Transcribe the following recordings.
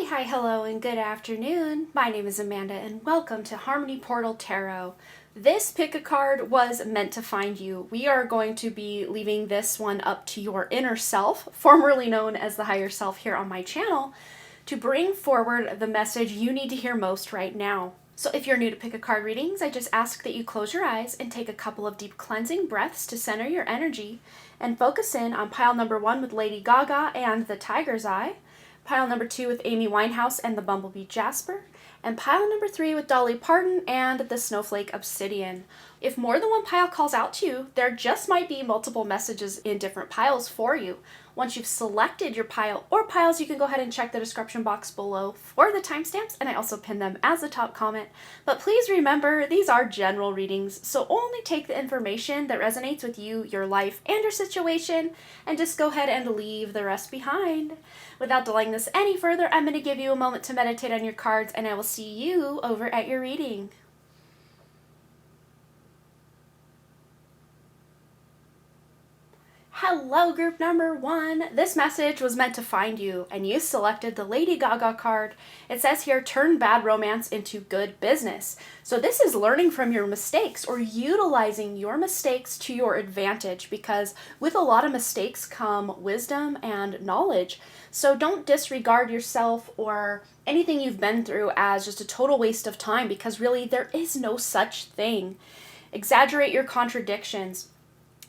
Hi, hello, and good afternoon. My name is Amanda, and welcome to Harmony Portal Tarot. This pick a card was meant to find you. We are going to be leaving this one up to your inner self, formerly known as the higher self here on my channel, to bring forward the message you need to hear most right now. So if you're new to pick a card readings, I just ask that you close your eyes and take a couple of deep cleansing breaths to center your energy and focus in on pile number 1 with Lady Gaga and the Tiger's Eye, pile number 2 with Amy Winehouse and the Bumblebee Jasper, and pile number 3 with Dolly Parton and the Snowflake Obsidian. If more than one pile calls out to you, there just might be multiple messages in different piles for you. Once you've selected your pile or piles, you can go ahead and check the description box below for the timestamps, and I also pinned them as a top comment. But please remember, these are general readings, so only take the information that resonates with you, your life, and your situation, and just go ahead and leave the rest behind. Without delaying this any further, I'm going to give you a moment to meditate on your cards, and I will see you over at your reading. Hello, group number 1. This message was meant to find you, and you selected the Lady Gaga card. It says here, turn bad romance into good business. So this is learning from your mistakes or utilizing your mistakes to your advantage, because with a lot of mistakes come wisdom and knowledge. So don't disregard yourself or anything you've been through as just a total waste of time, because really there is no such thing. Exaggerate your contradictions.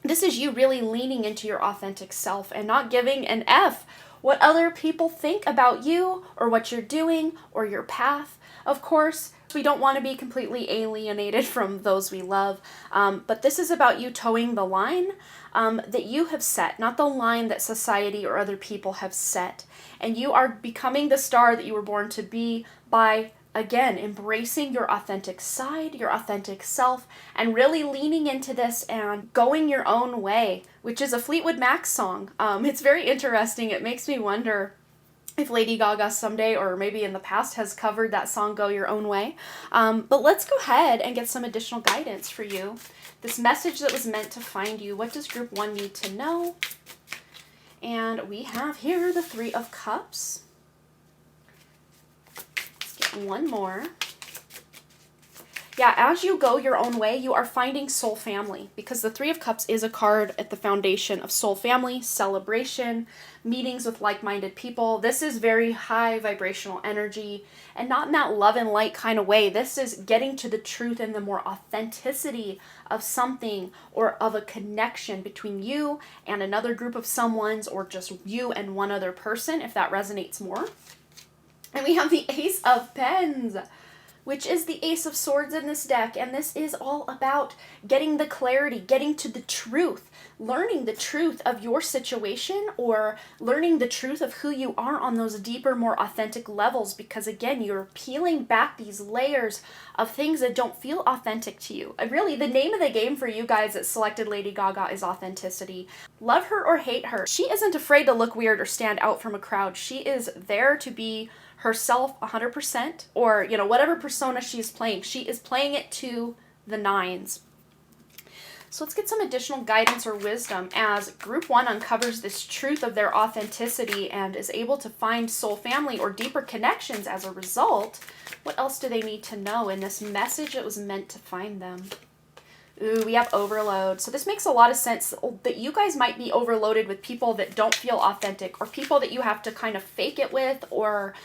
This is you really leaning into your authentic self and not giving an F what other people think about you or what you're doing or your path. Of course, we don't want to be completely alienated from those we love, but this is about you towing the line that you have set, not the line that society or other people have set. And you are becoming the star that you were born to be by, again, embracing your authentic side, your authentic self, and really leaning into this and going your own way, which is a Fleetwood Mac song. It's very interesting. It makes me wonder if Lady Gaga someday, or maybe in the past, has covered that song, Go Your Own Way. But let's go ahead and get some additional guidance for you. This message that was meant to find you. What does group 1 need to know? And we have here the 3 of Cups. One more. Yeah, as you go your own way, you are finding soul family, because the 3 of Cups is a card at the foundation of soul family, celebration, meetings with like-minded people. This is very high vibrational energy, and not in that love and light kind of way. This is getting to the truth and the more authenticity of something or of a connection between you and another group of someones, or just you and one other person, if that resonates more. And we have the Ace of Pens, which is the Ace of Swords in this deck. And this is all about getting the clarity, getting to the truth, learning the truth of your situation, or learning the truth of who you are on those deeper, more authentic levels. Because again, you're peeling back these layers of things that don't feel authentic to you. And really, the name of the game for you guys that selected Lady Gaga is authenticity. Love her or hate her, she isn't afraid to look weird or stand out from a crowd. She is there to be herself 100%, or whatever persona she's playing, she is playing it to the nines. So let's get some additional guidance or wisdom as group 1 uncovers this truth of their authenticity and is able to find soul family or deeper connections as a result. What else do they need to know in this message that was meant to find them? Ooh, we have overload. So this makes a lot of sense that you guys might be overloaded with people that don't feel authentic, or people that you have to kind of fake it with, or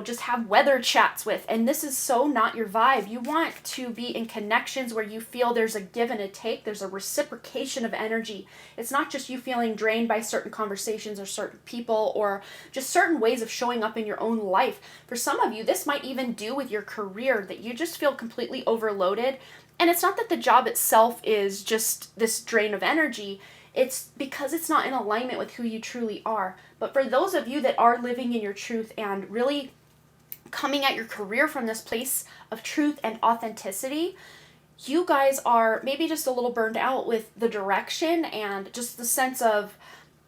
just have weather chats with. And this is so not your vibe. You want to be in connections where you feel there's a give and a take, there's a reciprocation of energy. It's not just you feeling drained by certain conversations or certain people, or just certain ways of showing up in your own life. For some of you, this might even do with your career, that you just feel completely overloaded. And it's not that the job itself is just this drain of energy. It's because it's not in alignment with who you truly are. But for those of you that are living in your truth and really coming at your career from this place of truth and authenticity, you guys are maybe just a little burned out with the direction and just the sense of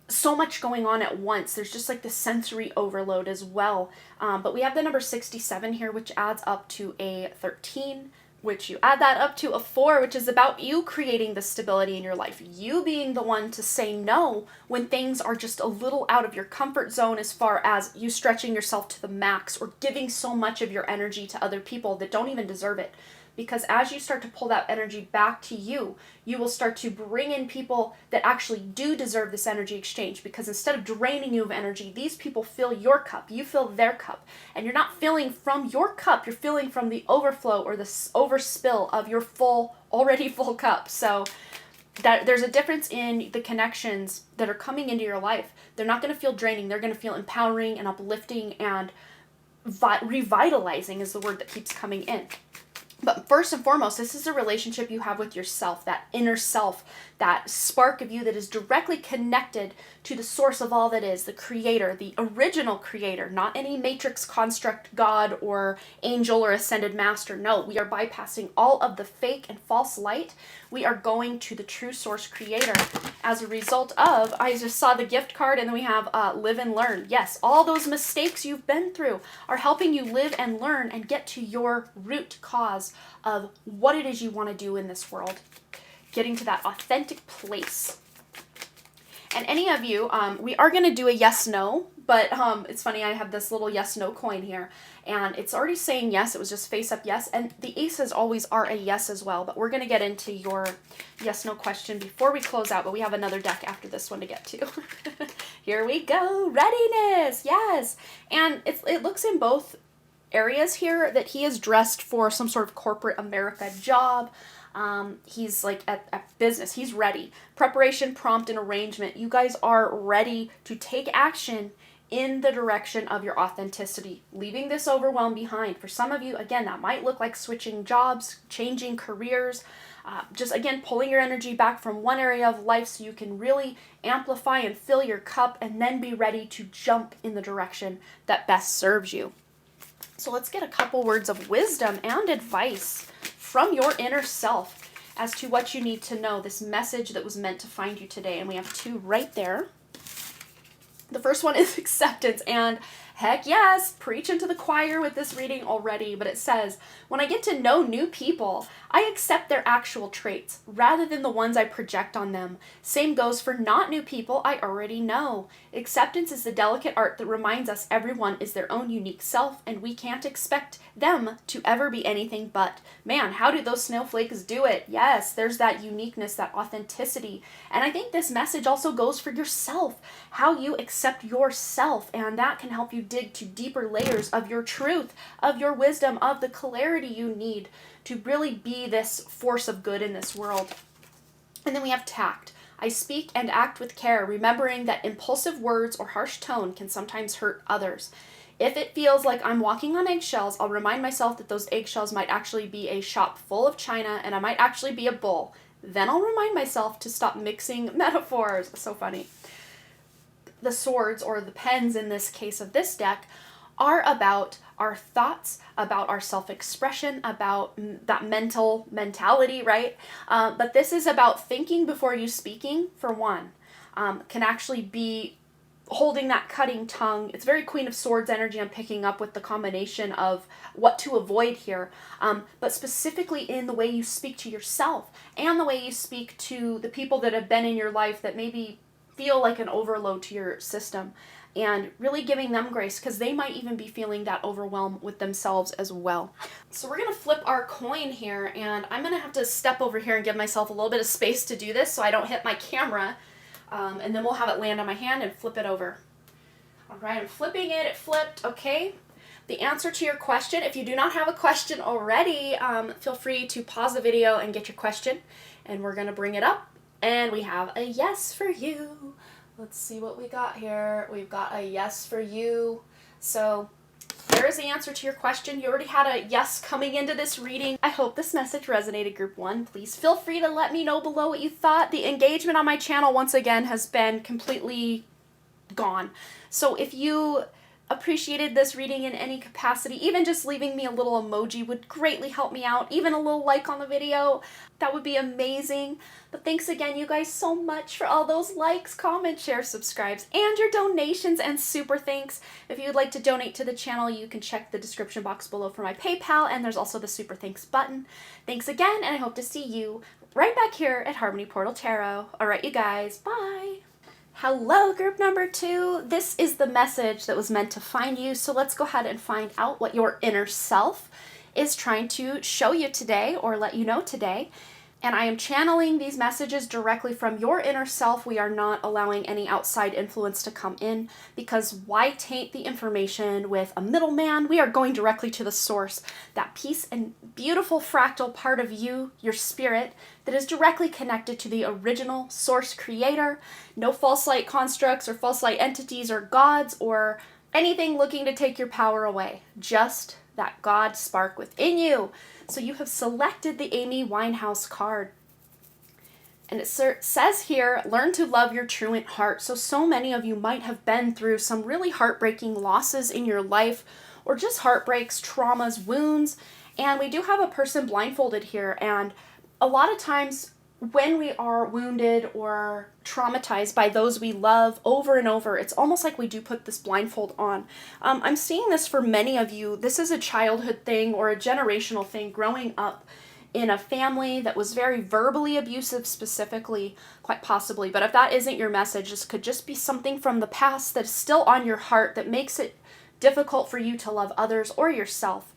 so much going on at once. There's just like the sensory overload as well. But we have the number 67 here, which adds up to a 13, which you add that up to a 4, which is about you creating the stability in your life. You being the one to say no when things are just a little out of your comfort zone, as far as you stretching yourself to the max or giving so much of your energy to other people that don't even deserve it. Because as you start to pull that energy back to you, you will start to bring in people that actually do deserve this energy exchange. Because instead of draining you of energy, these people fill your cup, you fill their cup. And you're not filling from your cup, you're filling from the overflow or the overspill of your already full cup. So that there's a difference in the connections that are coming into your life. They're not going to feel draining, they're going to feel empowering and uplifting, and revitalizing is the word that keeps coming in. But first and foremost, this is a relationship you have with yourself, that inner self, that spark of you that is directly connected to the source of all that is, the creator, the original creator, not any matrix construct God or angel or ascended master. No, we are bypassing all of the fake and false light. We are going to the true source creator. As a result of, I just saw the gift card, and then we have live and learn. Yes, all those mistakes you've been through are helping you live and learn and get to your root cause of what it is you want to do in this world. Getting to that authentic place. And any of you, we are going to do a yes-no, but it's funny, I have this little yes-no coin here, and it's already saying yes. It was just face up yes, and the aces always are a yes as well, but we're going to get into your yes-no question before we close out, but we have another deck after this one to get to. Here we go. Readiness. Yes. And it looks in both areas here that he is dressed for some sort of corporate America job. He's like at business. He's ready. Preparation, prompt, and arrangement. You guys are ready to take action in the direction of your authenticity, leaving this overwhelm behind. For some of you, again, that might look like switching jobs, changing careers, just again, pulling your energy back from one area of life so you can really amplify and fill your cup, and then be ready to jump in the direction that best serves you. So let's get a couple words of wisdom and advice from your inner self as to what you need to know, this message that was meant to find you today. And we have 2 right there. The first one is acceptance, and heck yes, preaching to the choir with this reading already, but it says, when I get to know new people, I accept their actual traits rather than the ones I project on them. Same goes for not new people I already know. Acceptance is the delicate art that reminds us everyone is their own unique self, and we can't expect them to ever be anything but. Man, how do those snowflakes do it? Yes, there's that uniqueness, that authenticity. And I think this message also goes for yourself, how you accept yourself, and that can help you dig to deeper layers of your truth, of your wisdom, of the clarity you need to really be this force of good in this world. And then we have tact. I speak and act with care, remembering that impulsive words or harsh tone can sometimes hurt others. If it feels like I'm walking on eggshells, I'll remind myself that those eggshells might actually be a shop full of china, and I might actually be a bull. Then I'll remind myself to stop mixing metaphors. So funny. The swords, or the pens in this case of this deck, are about our thoughts, about our self-expression, about that mentality, right? But this is about thinking before you speaking, for one. Can actually be holding that cutting tongue. It's very Queen of Swords energy I'm picking up with the combination of what to avoid here. But specifically in the way you speak to yourself and the way you speak to the people that have been in your life that maybe feel like an overload to your system, and really giving them grace, because they might even be feeling that overwhelm with themselves as well. So we're going to flip our coin here, and I'm going to have to step over here and give myself a little bit of space to do this so I don't hit my camera, and then we'll have it land on my hand and flip it over. All right, I'm flipping it. It flipped. Okay. The answer to your question, if you do not have a question already, feel free to pause the video and get your question, and we're going to bring it up. And we have a yes for you. Let's see what we got here. We've got a yes for you. So there is the answer to your question. You already had a yes coming into this reading. I hope this message resonated, Group 1. Please feel free to let me know below what you thought. The engagement on my channel, once again, has been completely gone. So if you appreciated this reading in any capacity, even just leaving me a little emoji would greatly help me out. Even a little like on the video, that would be amazing. But thanks again, you guys, so much for all those likes, comments, shares, subscribes, and your donations and super thanks. If you'd like to donate to the channel, you can check the description box below for my PayPal, and there's also the super thanks button. Thanks again, and I hope to see you right back here at Harmony Portal Tarot. All right, you guys, bye. Hello, group number 2. This is the message that was meant to find you. So let's go ahead and find out what your inner self is trying to show you today or let you know today. And I am channeling these messages directly from your inner self. We are not allowing any outside influence to come in, because why taint the information with a middleman? We are going directly to the source, that peace and beautiful fractal part of you, your spirit, that is directly connected to the original source creator. No false light constructs or false light entities or gods or anything looking to take your power away. Just that God spark within you. So you have selected the Amy Winehouse card. And it says here, learn to love your truant heart. So many of you might have been through some really heartbreaking losses in your life, or just heartbreaks, traumas, wounds. And we do have a person blindfolded here. And a lot of times when we are wounded or traumatized by those we love over and over, it's almost like we do put this blindfold on. I'm seeing this for many of you. This is a childhood thing or a generational thing, growing up in a family that was very verbally abusive specifically, quite possibly. But if that isn't your message, this could just be something from the past that is still on your heart that makes it difficult for you to love others or yourself.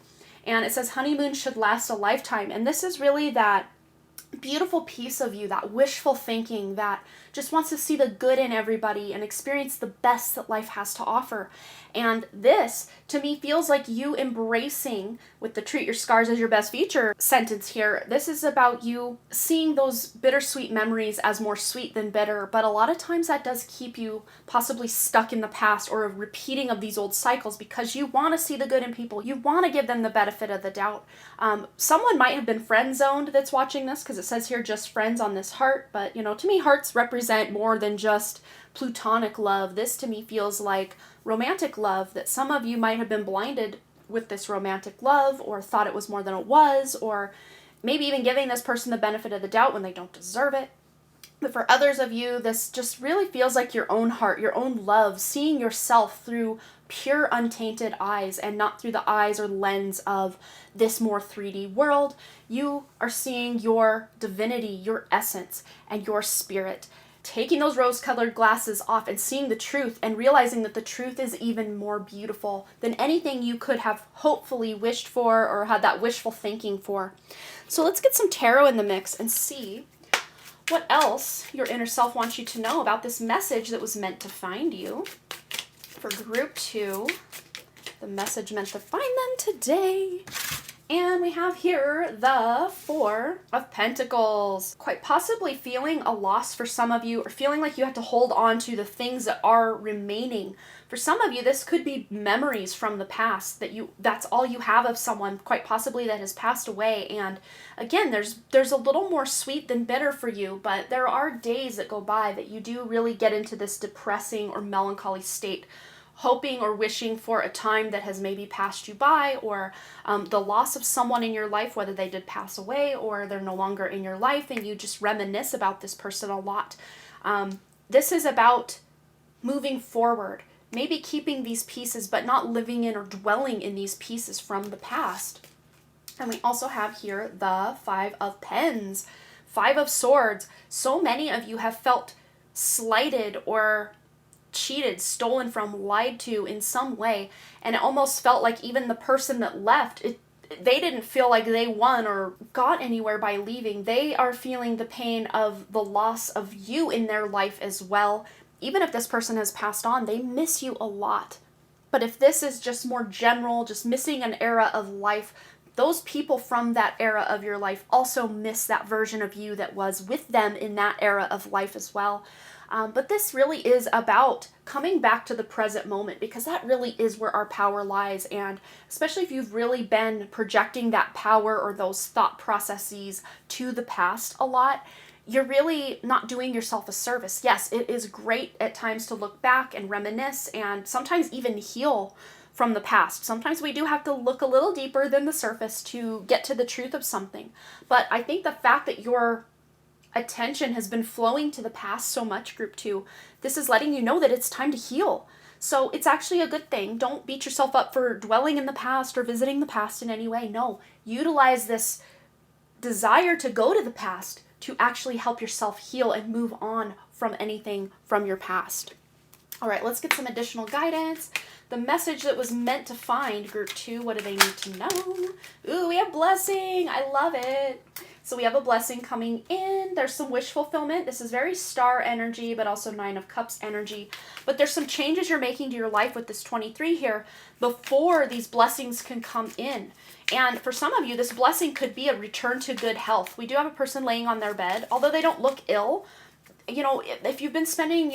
And it says honeymoon should last a lifetime. And this is really that beautiful piece of you, that wishful thinking that just wants to see the good in everybody and experience the best that life has to offer. And this, to me, feels like you embracing, with the treat your scars as your best future sentence here, this is about you seeing those bittersweet memories as more sweet than bitter. But a lot of times that does keep you possibly stuck in the past or a repeating of these old cycles, because you want to see the good in people. You want to give them the benefit of the doubt. Someone might have been friend zoned that's watching this, because it says here just friends on this heart. But, you know, to me, hearts represent more than just platonic love. This to me feels like romantic love, that some of you might have been blinded with this romantic love or thought it was more than it was, or maybe even giving this person the benefit of the doubt when they don't deserve it. But for others of you, this just really feels like your own heart, your own love, seeing yourself through pure untainted eyes and not through the eyes or lens of this more 3D world. You are seeing your divinity, your essence, and your spirit, taking those rose-colored glasses off and seeing the truth and realizing that the truth is even more beautiful than anything you could have hopefully wished for or had that wishful thinking for. So let's get some tarot in the mix and see what else your inner self wants you to know about this message that was meant to find you. For group 2, the message meant to find them today. And we have here the 4 of Pentacles. Quite possibly feeling a loss for some of you, or feeling like you have to hold on to the things that are remaining. For some of you, this could be memories from the past that's all you have of someone, quite possibly that has passed away. And again, there's a little more sweet than bitter for you, but there are days that go by that you do really get into this depressing or melancholy state, hoping or wishing for a time that has maybe passed you by, or the loss of someone in your life, whether they did pass away or they're no longer in your life and you just reminisce about this person a lot. This is about moving forward, maybe keeping these pieces but not living in or dwelling in these pieces from the past. And we also have here the 5 of Pens, 5 of Swords. So many of you have felt slighted or cheated, stolen from, lied to in some way, and it almost felt like even the person that left, they didn't feel like they won or got anywhere by leaving. They are feeling the pain of the loss of you in their life as well. Even if this person has passed on, they miss you a lot. But if this is just more general, just missing an era of life, those people from that era of your life also miss that version of you that was with them in that era of life as well. But this really is about coming back to the present moment, because that really is where our power lies. And especially if you've really been projecting that power or those thought processes to the past a lot, you're really not doing yourself a service. Yes, it is great at times to look back and reminisce and sometimes even heal from the past. Sometimes we do have to look a little deeper than the surface to get to the truth of something. But I think the fact that your attention has been flowing to the past so much, group 2, this is letting you know that it's time to heal. So it's actually a good thing. Don't beat yourself up for dwelling in the past or visiting the past in any way. No, utilize this desire to go to the past to actually help yourself heal and move on from anything from your past. All right, let's get some additional guidance. The message that was meant to find, group 2, what do they need to know? Ooh, we have blessing. I love it. So we have a blessing coming in. There's some wish fulfillment. This is very star energy, but also 9 of Cups energy. But there's some changes you're making to your life with this 23 here before these blessings can come in. And for some of you, this blessing could be a return to good health. We do have a person laying on their bed, although they don't look ill. You know, if you've been spending,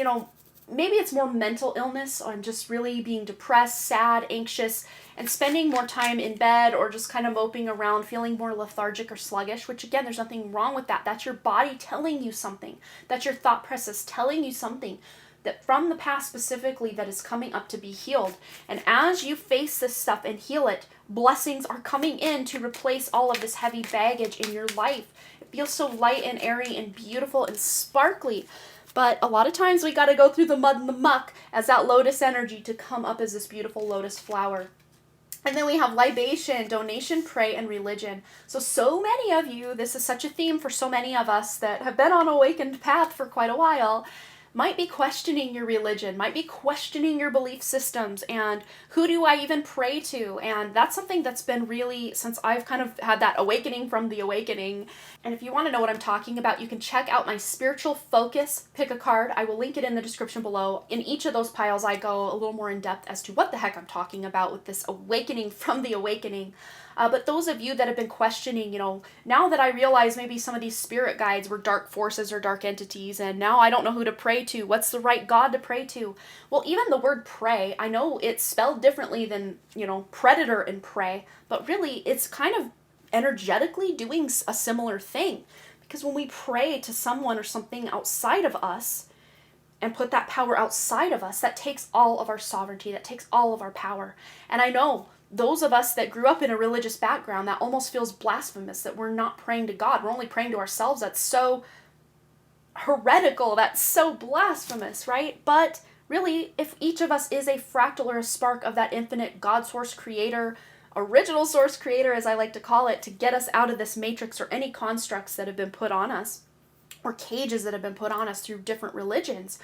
maybe it's more mental illness or just really being depressed, sad, anxious, and spending more time in bed or just kind of moping around, feeling more lethargic or sluggish, which again, there's nothing wrong with that. That's your body telling you something. That's your thought process telling you something that from the past specifically that is coming up to be healed. And as you face this stuff and heal it, blessings are coming in to replace all of this heavy baggage in your life. It feels so light and airy and beautiful and sparkly. But a lot of times we got to go through the mud and the muck as that lotus energy to come up as this beautiful lotus flower. And then we have libation, donation, pray, and religion. So many of you, this is such a theme for so many of us that have been on awakened path for quite a while, might be questioning your religion, might be questioning your belief systems, and who do I even pray to? And that's something that's been really, since I've kind of had that awakening from the awakening. And if you want to know what I'm talking about, you can check out my spiritual focus, pick a card. I will link it in the description below. In each of those piles, I go a little more in depth as to what the heck I'm talking about with this awakening from the awakening. But those of you that have been questioning, now that I realize maybe some of these spirit guides were dark forces or dark entities, and now I don't know who to pray to, what's the right God to pray to? Well, even the word pray, I know it's spelled differently than, predator and prey, but really it's kind of energetically doing a similar thing. Because when we pray to someone or something outside of us, and put that power outside of us, that takes all of our sovereignty, that takes all of our power. And I know those of us that grew up in a religious background, that almost feels blasphemous that we're not praying to God. We're only praying to ourselves. That's so heretical. That's so blasphemous, right? But really, if each of us is a fractal or a spark of that infinite God source creator, original source creator, as I like to call it, to get us out of this matrix or any constructs that have been put on us, or cages that have been put on us through different religions,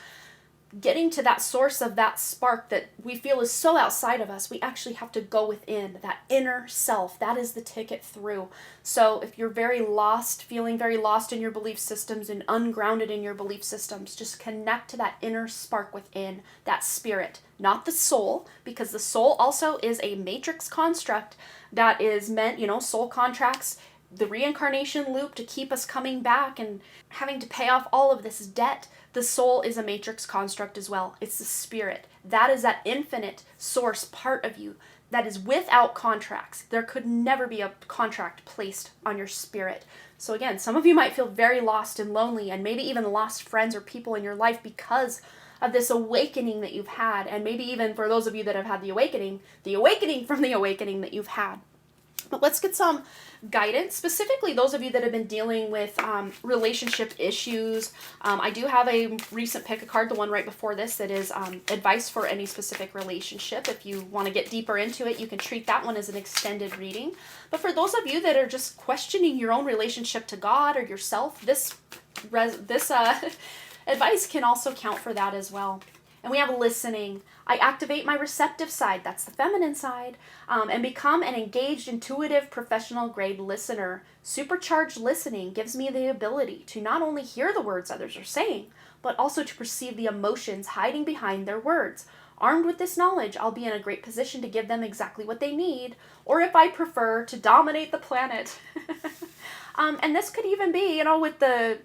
getting to that source of that spark that we feel is so outside of us, we actually have to go within that inner self. That is the ticket through. So if you're very lost, feeling very lost in your belief systems and ungrounded in your belief systems, just connect to that inner spark within, that spirit, not the soul, because the soul also is a matrix construct that is meant, soul contracts, the reincarnation loop to keep us coming back and having to pay off all of this debt. The soul is a matrix construct as well. It's the spirit. That is that infinite source part of you that is without contracts. There could never be a contract placed on your spirit. So again, some of you might feel very lost and lonely and maybe even lost friends or people in your life because of this awakening that you've had. And maybe even for those of you that have had the awakening from the awakening that you've had. But let's get some guidance, specifically those of you that have been dealing with relationship issues. I do have a recent pick a card, the one right before this, that is advice for any specific relationship. If you want to get deeper into it, you can treat that one as an extended reading. But for those of you that are just questioning your own relationship to God or yourself, this advice can also count for that as well. And we have listening. I activate my receptive side, that's the feminine side, and become an engaged, intuitive, professional grade listener. Supercharged listening gives me the ability to not only hear the words others are saying, but also to perceive the emotions hiding behind their words. Armed with this knowledge, I'll be in a great position to give them exactly what they need, or if I prefer, to dominate the planet. And this could even be, with the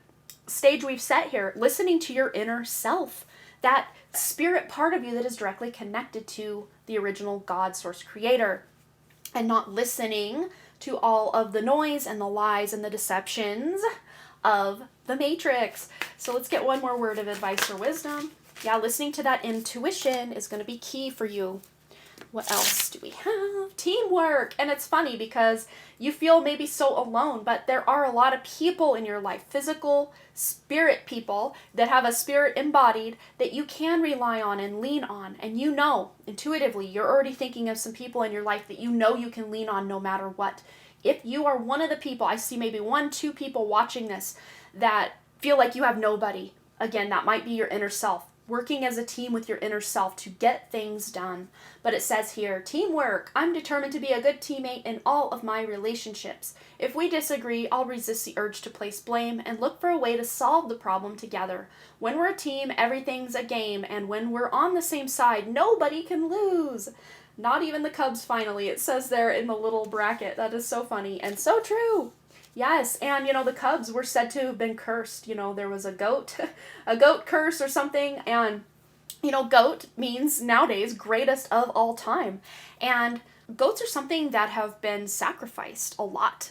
stage we've set here, listening to your inner self. That spirit part of you that is directly connected to the original God source creator, and not listening to all of the noise and the lies and the deceptions of the matrix. So let's get one more word of advice or wisdom. Yeah, listening to that intuition is going to be key for you. What else do we have? Teamwork. And it's funny because you feel maybe so alone, but there are a lot of people in your life, physical, spirit people that have a spirit embodied that you can rely on and lean on. And you know, intuitively, you're already thinking of some people in your life that you know you can lean on no matter what. If you are one of the people, I see maybe 1-2 people watching this that feel like you have nobody. Again, that might be your inner self. Working as a team with your inner self to get things done. But it says here, teamwork. I'm determined to be a good teammate in all of my relationships. If we disagree, I'll resist the urge to place blame and look for a way to solve the problem together. When we're a team, everything's a game, and when we're on the same side, nobody can lose. Not even the Cubs, finally. It says there in the little bracket. That is so funny and so true. Yes, and the Cubs were said to have been cursed. There was a goat curse or something, and goat means nowadays greatest of all time. And goats are something that have been sacrificed a lot.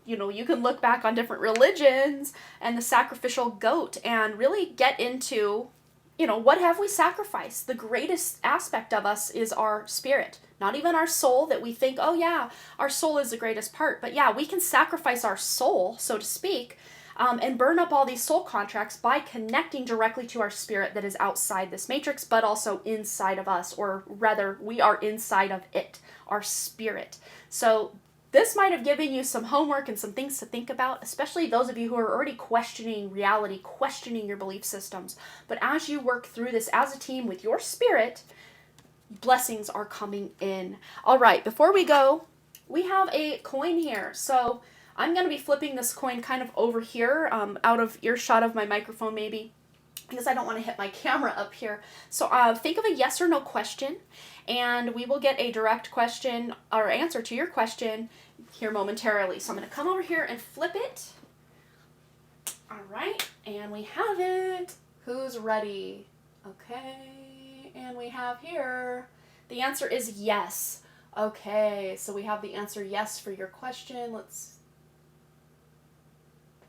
You can look back on different religions and the sacrificial goat and really get into, what have we sacrificed? The greatest aspect of us is our spirit. Not even our soul that we think, oh yeah, our soul is the greatest part. But yeah, we can sacrifice our soul, so to speak, and burn up all these soul contracts by connecting directly to our spirit that is outside this matrix, but also inside of us, or rather, we are inside of it, our spirit. So this might have given you some homework and some things to think about, especially those of you who are already questioning reality, questioning your belief systems. But as you work through this as a team with your spirit, blessings are coming in. All right, before we go, we have a coin here. So I'm going to be flipping this coin kind of over here, out of earshot of my microphone maybe, because I don't want to hit my camera up here. So think of a yes or no question, and we will get a direct question or answer to your question here momentarily. So I'm going to come over here and flip it. All right, and we have it. Who's ready? Okay, and we have here, the answer is yes. Okay, so we have the answer yes for your question.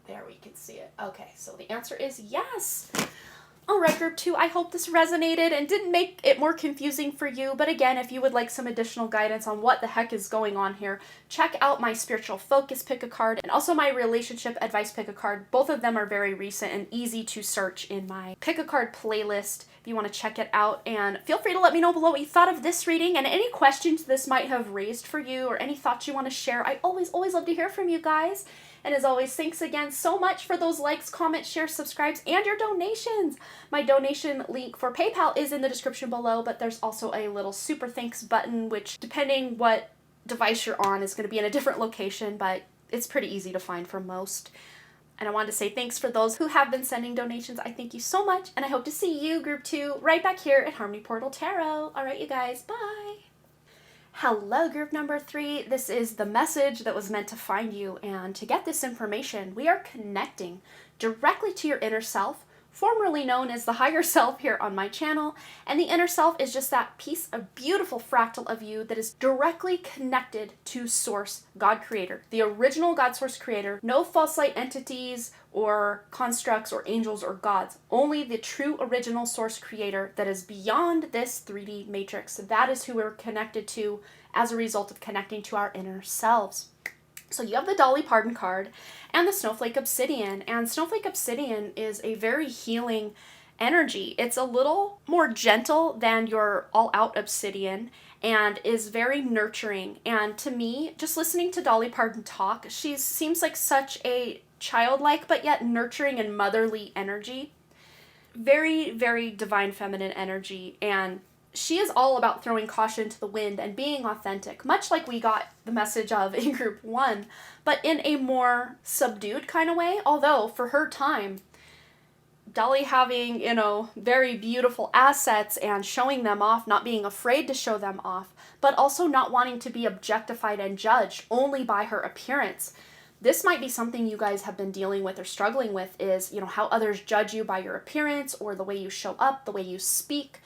There we can see it. Okay, so the answer is yes. All right, group 2, I hope this resonated and didn't make it more confusing for you. But again, if you would like some additional guidance on what the heck is going on here, check out my spiritual focus pick a card and also my relationship advice pick a card. Both of them are very recent and easy to search in my pick a card playlist if you want to check it out. And feel free to let me know below what you thought of this reading and any questions this might have raised for you or any thoughts you want to share. I always love to hear from you guys. And as always, thanks again so much for those likes, comments, shares, subscribes, and your donations. My donation link for PayPal is in the description below, but there's also a little super thanks button, which depending what device you're on is going to be in a different location, but it's pretty easy to find for most. And I wanted to say thanks for those who have been sending donations. I thank you so much, and I hope to see you, Group 2, right back here at Harmony Portal Tarot. All right, you guys, bye. Hello, group number 3. This is the message that was meant to find you, and to get this information, we are connecting directly to your inner self, formerly known as the higher self here on my channel, and the inner self is just that piece of beautiful fractal of you that is directly connected to Source, God Creator, the original God Source Creator. No false light entities or constructs or angels or gods, only the true original Source Creator that is beyond this 3D matrix. That is who we're connected to as a result of connecting to our inner selves. So you have the Dolly Parton card and the Snowflake Obsidian, and Snowflake Obsidian is a very healing energy. It's a little more gentle than your all-out obsidian and is very nurturing. And to me, just listening to Dolly Parton talk, she seems like such a childlike but yet nurturing and motherly energy. Very, very divine feminine energy, and she is all about throwing caution to the wind and being authentic, much like we got the message of in group 1, but in a more subdued kind of way. Although for her time, Dolly having, very beautiful assets and showing them off, not being afraid to show them off, but also not wanting to be objectified and judged only by her appearance. This might be something you guys have been dealing with or struggling with is, how others judge you by your appearance or the way you show up, the way you speak.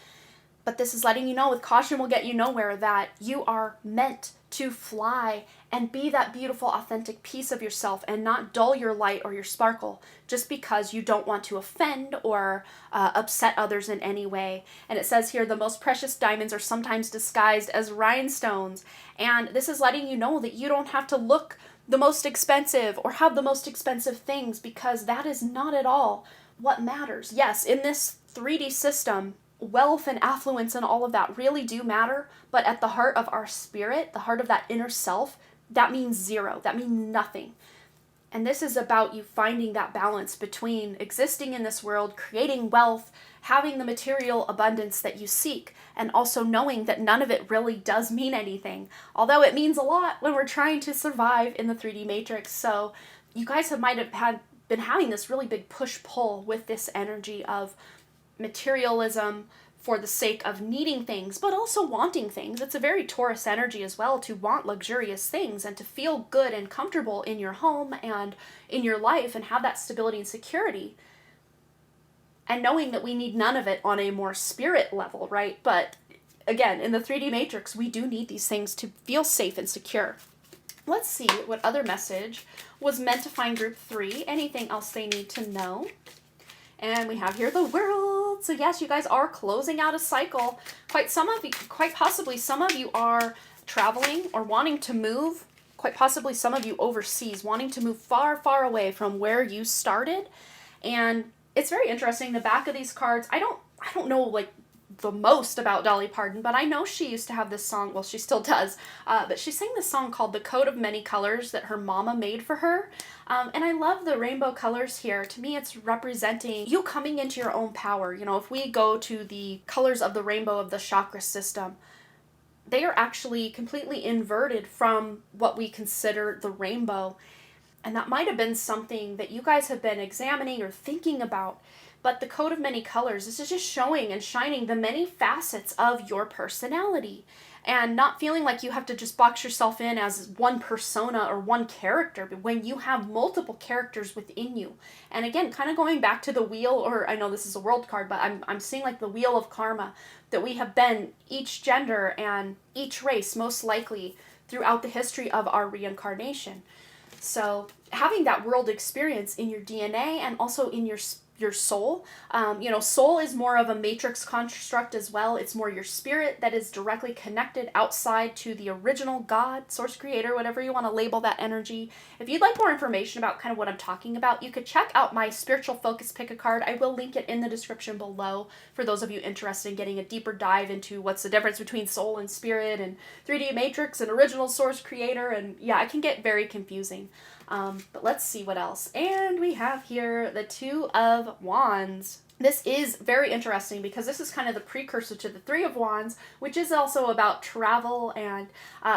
But this is letting you know, with caution will get you nowhere, that you are meant to fly and be that beautiful, authentic piece of yourself and not dull your light or your sparkle just because you don't want to offend or upset others in any way. And it says here, the most precious diamonds are sometimes disguised as rhinestones. And this is letting you know that you don't have to look the most expensive or have the most expensive things, because that is not at all what matters. Yes, in this 3D system, wealth and affluence and all of that really do matter, but at the heart of our spirit, the heart of that inner self, that means zero. That means nothing. And this is about you finding that balance between existing in this world, creating wealth, having the material abundance that you seek, and also knowing that none of it really does mean anything, although it means a lot when we're trying to survive in the 3D matrix. So you guys might have been having this really big push-pull with this energy of materialism for the sake of needing things, but also wanting things. It's a very Taurus energy as well, to want luxurious things and to feel good and comfortable in your home and in your life and have that stability and security. And knowing that we need none of it on a more spirit level, right? But again, in the 3D matrix, we do need these things to feel safe and secure. Let's see what other message was meant to find group 3. Anything else they need to know? And we have here the World. So yes, you guys are closing out a cycle. Quite possibly some of you are traveling or wanting to move. Quite possibly some of you overseas, wanting to move far, far away from where you started. And it's very interesting. The back of these cards, I don't know like the most about Dolly Parton, but I know she used to have this song. Well, she still does. But she sang this song called The Coat of Many Colors that her mama made for her. And I love the rainbow colors here. To me, it's representing you coming into your own power. You know, if we go to the colors of the rainbow of the chakra system, they are actually completely inverted from what we consider the rainbow. And that might have been something that you guys have been examining or thinking about. But the coat of many colors, this is just showing and shining the many facets of your personality, and not feeling like you have to just box yourself in as one persona or one character, but when you have multiple characters within you. And again, kind of going back to the wheel, or I know this is a world card, but I'm seeing like the wheel of karma, that we have been each gender and each race most likely throughout the history of our reincarnation. So having that world experience in your DNA and also in your soul. Soul is more of a matrix construct as well. It's more your spirit that is directly connected outside to the original God, source creator, whatever you want to label that energy. If you'd like more information about kind of what I'm talking about, you could check out my spiritual focus pick a card. I will link it in the description below for those of you interested in getting a deeper dive into what's the difference between soul and spirit and 3D matrix and original source creator. And yeah, it can get very confusing. But let's see what else. And we have here the Two of Wands. This is very interesting because this is kind of the precursor to the Three of Wands, which is also about travel and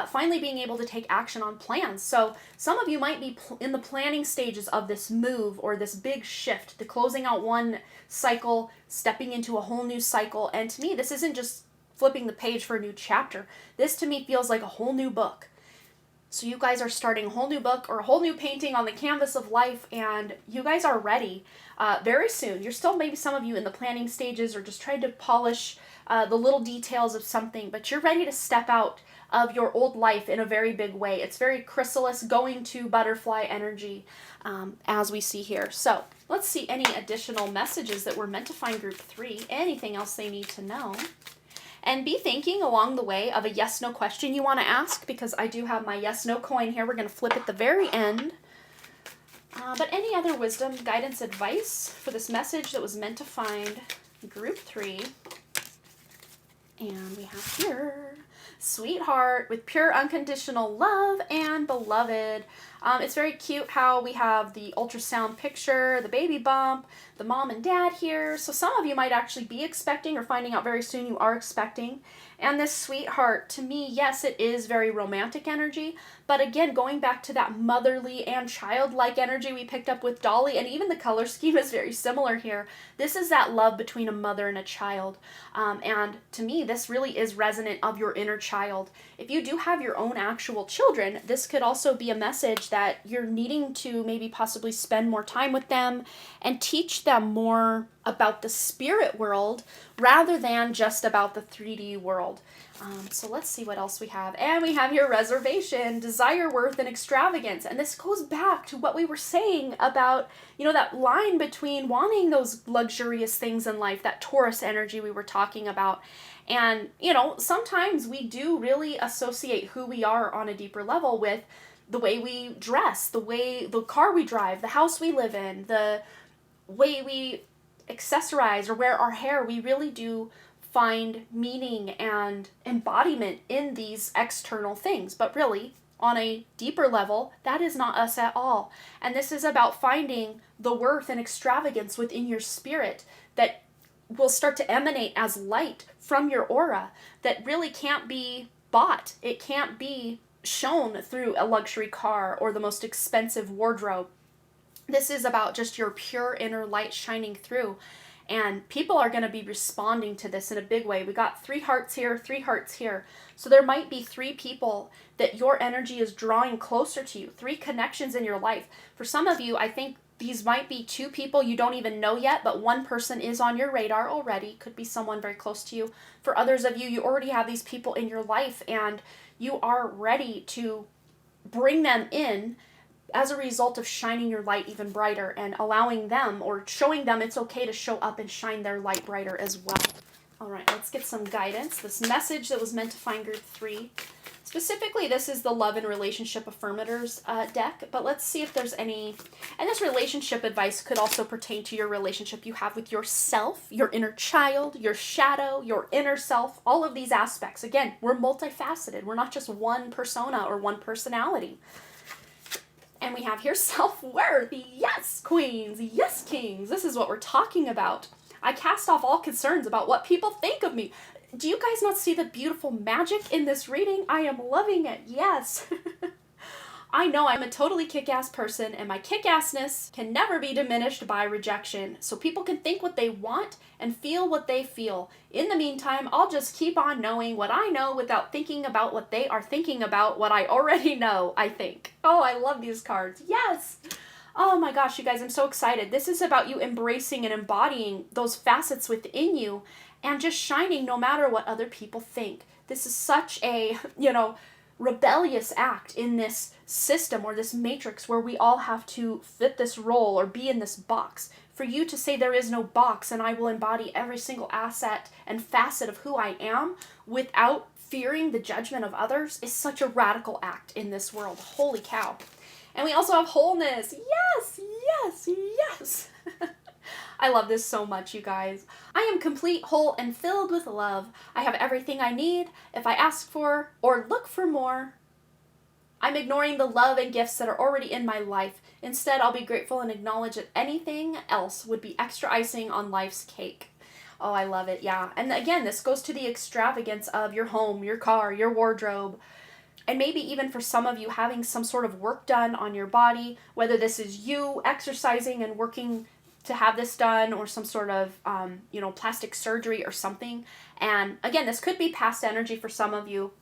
finally being able to take action on plans. So some of you might be in the planning stages of this move or this big shift, the closing out one cycle, stepping into a whole new cycle. And to me, this isn't just flipping the page for a new chapter. This to me feels like a whole new book. So you guys are starting a whole new book or a whole new painting on the canvas of life, and you guys are ready very soon. You're still, maybe some of you, in the planning stages or just trying to polish the little details of something, but you're ready to step out of your old life in a very big way. It's very chrysalis, going to butterfly energy, as we see here. So let's see any additional messages that were meant to find group 3. Anything else they need to know. And be thinking along the way of a yes-no question you want to ask, because I do have my yes-no coin here. We're going to flip at the very end. But any other wisdom, guidance, advice for this message that was meant to find group 3. And we have here, sweetheart with pure unconditional love and beloved. It's very cute how we have the ultrasound picture, the baby bump, the mom and dad here. So some of you might actually be expecting or finding out very soon you are expecting. And this sweetheart, to me, yes, it is very romantic energy. But again, going back to that motherly and childlike energy we picked up with Dolly, and even the color scheme is very similar here. This is that love between a mother and a child. And to me, this really is resonant of your inner child. If you do have your own actual children, this could also be a message that you're needing to maybe possibly spend more time with them and teach them more about the spirit world rather than just about the 3D world. So let's see what else we have. And we have here reservation, desire, worth, and extravagance. And this goes back to what we were saying about, that line between wanting those luxurious things in life, that Taurus energy we were talking about. And, sometimes we do really associate who we are on a deeper level with the way we dress, the car we drive, the house we live in, the way we accessorize or wear our hair. We really do find meaning and embodiment in these external things. But really, on a deeper level, that is not us at all. And this is about finding the worth and extravagance within your spirit that will start to emanate as light from your aura that really can't be bought. It can't be shown through a luxury car or the most expensive wardrobe. This is about just your pure inner light shining through. And people are going to be responding to this in a big way. We got 3 hearts here, 3 hearts here. So there might be 3 people that your energy is drawing closer to you, 3 connections in your life. For some of you, I think these might be 2 people you don't even know yet, but one person is on your radar already. Could be someone very close to you. For others of you, you already have these people in your life and you are ready to bring them in as a result of shining your light even brighter and allowing them or showing them it's okay to show up and shine their light brighter as well. All right, let's get some guidance. This message that was meant to find group 3. Specifically, this is the Love and Relationship Affirmators deck, but let's see if there's any, and this relationship advice could also pertain to your relationship you have with yourself, your inner child, your shadow, your inner self, all of these aspects. Again, we're multifaceted. We're not just one persona or one personality. And we have here self-worth. Yes, queens. Yes, kings. This is what we're talking about. I cast off all concerns about what people think of me. Do you guys not see the beautiful magic in this reading? I am loving it. Yes. I know I'm a totally kick-ass person, and my kick-assness can never be diminished by rejection. So people can think what they want and feel what they feel. In the meantime, I'll just keep on knowing what I know without thinking about what they are thinking about what I already know, I think. Oh, I love these cards. Yes! Oh my gosh, you guys, I'm so excited. This is about you embracing and embodying those facets within you and just shining no matter what other people think. This is such a, rebellious act in this system or this matrix where we all have to fit this role or be in this box. For you to say there is no box and I will embody every single asset and facet of who I am without fearing the judgment of others is such a radical act in this world. Holy cow. And we also have wholeness. Yes, yes, yes. I love this so much, you guys. I am complete, whole, and filled with love. I have everything I need if I ask for or look for more. I'm ignoring the love and gifts that are already in my life. Instead, I'll be grateful and acknowledge that anything else would be extra icing on life's cake. Oh, I love it, yeah. And again, this goes to the extravagance of your home, your car, your wardrobe, and maybe even for some of you having some sort of work done on your body, whether this is you exercising and working to have this done or some sort of, plastic surgery or something. And again, this could be past energy for some of you.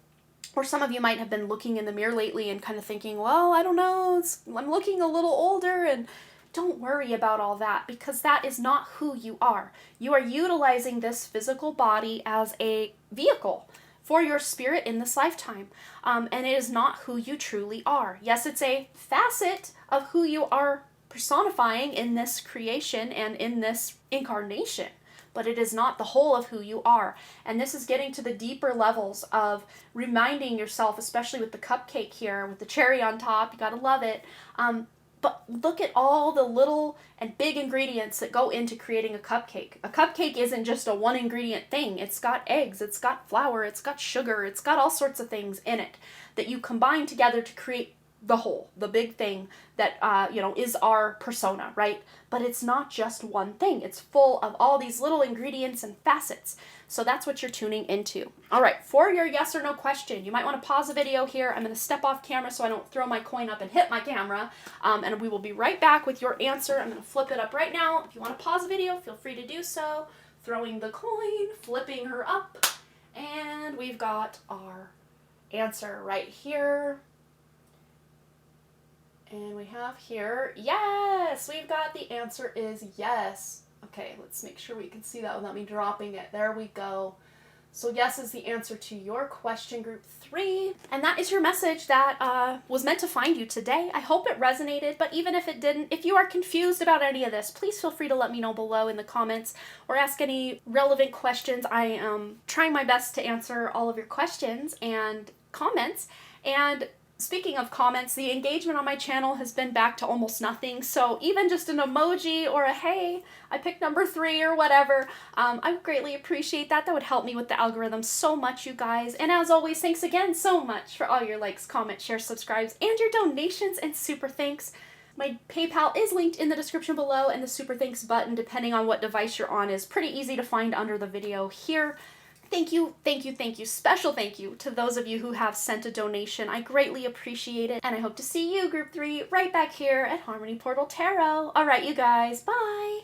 Or some of you might have been looking in the mirror lately and kind of thinking, well, I don't know, I'm looking a little older. And don't worry about all that because that is not who you are. You are utilizing this physical body as a vehicle for your spirit in this lifetime. And it is not who you truly are. Yes, it's a facet of who you are personifying in this creation and in this incarnation, but it is not the whole of who you are. And this is getting to the deeper levels of reminding yourself, especially with the cupcake here, with the cherry on top, you gotta love it. But look at all the little and big ingredients that go into creating a cupcake. A cupcake isn't just a one ingredient thing. It's got eggs, it's got flour, it's got sugar, it's got all sorts of things in it that you combine together to create the whole, the big thing that, is our persona, right? But it's not just one thing. It's full of all these little ingredients and facets. So that's what you're tuning into. All right, for your yes or no question, you might want to pause the video here. I'm going to step off camera so I don't throw my coin up and hit my camera. And we will be right back with your answer. I'm going to flip it up right now. If you want to pause the video, feel free to do so. Throwing the coin, flipping her up, and we've got our answer right here. And we have here, yes, we've got the answer is yes. Okay, let's make sure we can see that without me dropping it. There we go. So yes is the answer to your question, group 3. And that is your message that was meant to find you today. I hope it resonated, but even if it didn't, if you are confused about any of this, please feel free to let me know below in the comments or ask any relevant questions. I am trying my best to answer all of your questions and comments. And speaking of comments, the engagement on my channel has been back to almost nothing, so even just an emoji or a hey, I picked number 3 or whatever, I would greatly appreciate that. That would help me with the algorithm so much, you guys. And as always, thanks again so much for all your likes, comments, shares, subscribes, and your donations and super thanks. My PayPal is linked in the description below, and the super thanks button, depending on what device you're on, is pretty easy to find under the video here. Thank you, thank you, thank you, special thank you to those of you who have sent a donation. I greatly appreciate it, and I hope to see you, group 3, right back here at Harmony Portal Tarot. All right, you guys, bye!